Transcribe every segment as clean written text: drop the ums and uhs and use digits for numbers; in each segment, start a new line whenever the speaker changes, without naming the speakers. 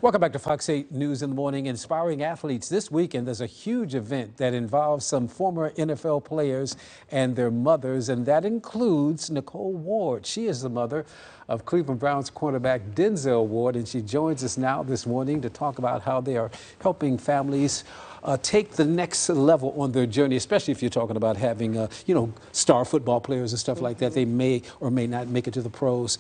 Welcome back to Fox 8 News in the Morning. Inspiring athletes. This weekend, there's a huge event that involves some former NFL players and their mothers, and that includes Nicole Ward. She is the mother of Cleveland Browns cornerback Denzel Ward, and she joins us now this morning to talk about how they are helping families take the next level on their journey, especially if you're talking about having, star football players and stuff like that. They may or may not make it to the pros.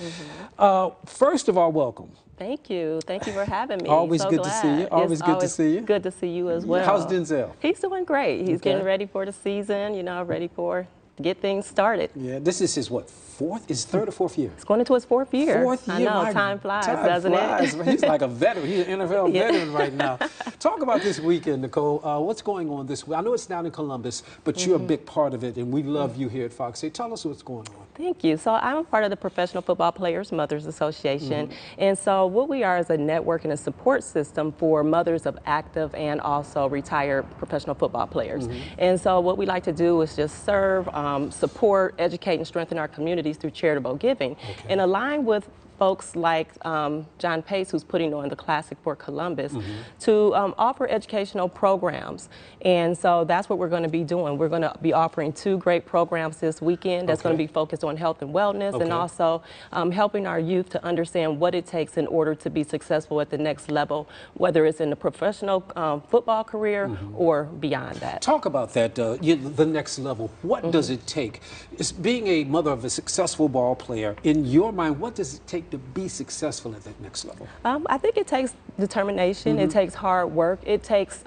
First of all, welcome.
Thank you. Thank you for having me.
Always
so
good
glad.
to see you. Always good to see you.
Good to see you as well.
How's Denzel?
He's doing great. He's getting ready for the season, ready for get things started.
Yeah, this is his, what, third or fourth year?
It's going into his fourth year.
Fourth year.
I know, time flies, doesn't it?
He's like a veteran. He's an NFL veteran right now. Talk about this weekend, Nicole. What's going on this week? I know it's down in Columbus, but you're a big part of it, and we love you here at Fox 8. Tell us what's going on.
Thank you. So I'm a part of the Professional Football Players Mothers Association. And so what we are is a network and a support system for mothers of active and also retired professional football players. And so what we like to do is just serve, support, educate, and strengthen our communities through charitable giving and align with folks like John Pace, who's putting on the Classic for Columbus, to offer educational programs. And so that's what we're going to be doing. We're going to be offering 2 great programs this weekend that's going to be focused on health and wellness and also helping our youth to understand what it takes in order to be successful at the next level, whether it's in the professional football career or beyond that.
Talk about that, the next level. What does it take? It's being a mother of a successful ball player. In your mind, what does it take to be successful at that next level?
I think it takes determination, it takes hard work, it takes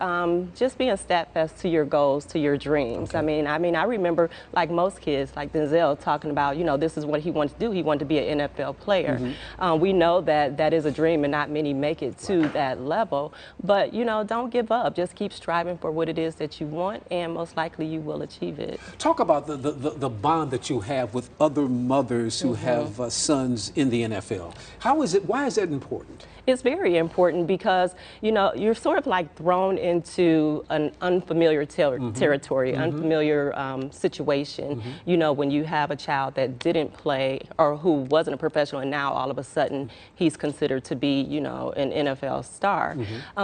just being steadfast to your goals, to your dreams. I mean, I remember, like most kids, like Denzel, talking about, this is what he wanted to do. He wanted to be an NFL player. We know that that is a dream and not many make it to that level, but, don't give up. Just keep striving for what it is that you want, and most likely you will achieve it.
Talk about the bond that you have with other mothers who have sons in the NFL. How is it? Why is that important?
It's very important because, you're sort of like thrown into an unfamiliar territory, unfamiliar situation, when you have a child that didn't play or who wasn't a professional and now all of a sudden he's considered to be, an NFL star.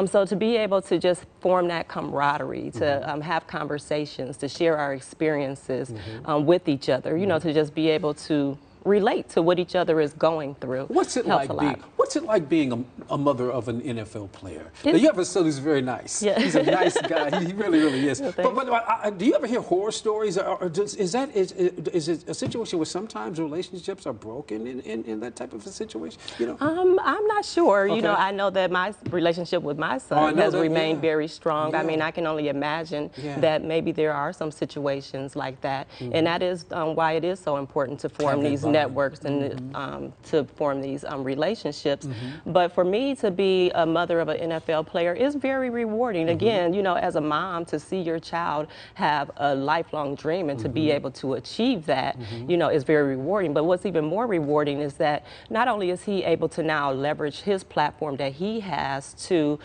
So to be able to just form that camaraderie, to have conversations, to share our experiences with each other, to just be able to relate to what each other is going through.
What's it like being a mother of an NFL player? Now, you have a son who's very nice.
Yeah.
He's a nice guy. He really, really is.
Well,
but do you ever hear horror stories? Is it a situation where sometimes relationships are broken in that type of a situation?
I'm not sure. I know that my relationship with my son has remained very strong. I mean, I can only imagine that maybe there are some situations like that, and that is why it is so important to form these networks and to form these relationships. But for me to be a mother of an NFL player is very rewarding. Again, as a mom, to see your child have a lifelong dream and to be able to achieve that, is very rewarding. But what's even more rewarding is that not only is he able to now leverage his platform that he has to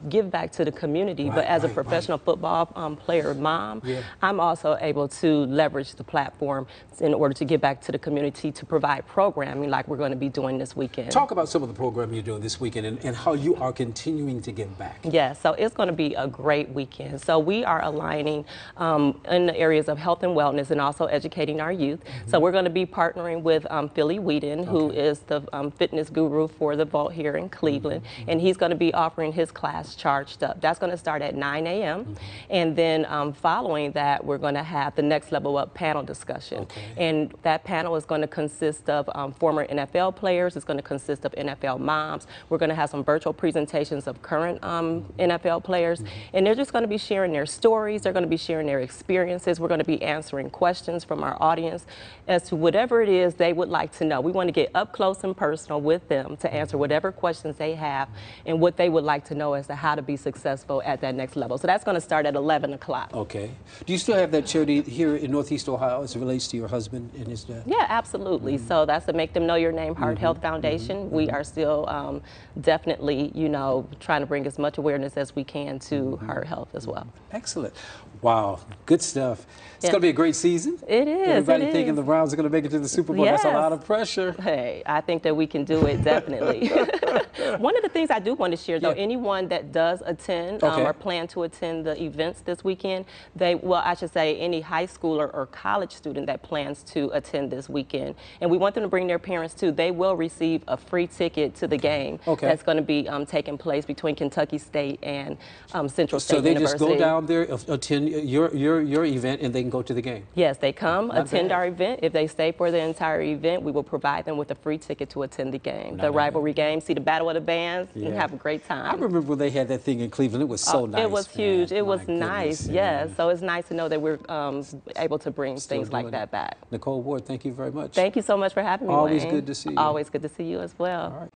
give back to the community, but as a professional football player mom, I'm also able to leverage the platform in order to give back to the community, to provide programming like we're going to be doing this weekend.
Talk about some of the programming you're doing this weekend and how you are continuing to give back.
Yeah, so it's going to be a great weekend. So we are aligning in the areas of health and wellness and also educating our youth. So we're going to be partnering with Philly Whedon, who is the fitness guru for the Vault here in Cleveland, and he's going to be offering his class Charged Up. That's going to start at 9 a.m. And then following that, we're going to have the Next Level Up panel discussion. And that panel is going to consist of former NFL players. It's going to consist of NFL moms. We're going to have some virtual presentations of current NFL players. And they're just going to be sharing their stories. They're going to be sharing their experiences. We're going to be answering questions from our audience as to whatever it is they would like to know. We want to get up close and personal with them to answer whatever questions they have and what they would like to know as to how to be successful at that next level. So that's going to start at 11 o'clock.
Okay. Do you still have that charity here in Northeast Ohio as it relates to your husband and his dad?
Yeah, absolutely. Absolutely. So that's the Make Them Know Your Name Heart Health Foundation. We are still definitely, you know, trying to bring as much awareness as we can to heart health as well.
Excellent. Wow, good stuff. It's going to be a great season.
It is.
Everybody thinking the Browns are going to make it to the Super Bowl. That's a lot of pressure.
Hey, I think that we can do it, definitely. One of the things I do want to share, though, anyone that does attend or plan to attend the events this weekend, I should say any high schooler or college student that plans to attend this weekend, and we want them to bring their parents too, they will receive a free ticket to the game that's going to be taking place between Kentucky State and Central State University.
So they just go down there, attend your event, and they can go to the game?
Yes, they come, attend our event. If they stay for the entire event, we will provide them with a free ticket to attend the game, the rivalry game, see the Battle of the Bands, and have a great time.
I remember when they had that thing in Cleveland. It was so nice.
It was huge. It was
nice.
Yes. So it's nice to know that we're able to bring things like that back.
Nicole Ward, thank you very much.
Thank you so much for having me,
Always
Wayne.
good to see you.
Always good to see you as well.
All right.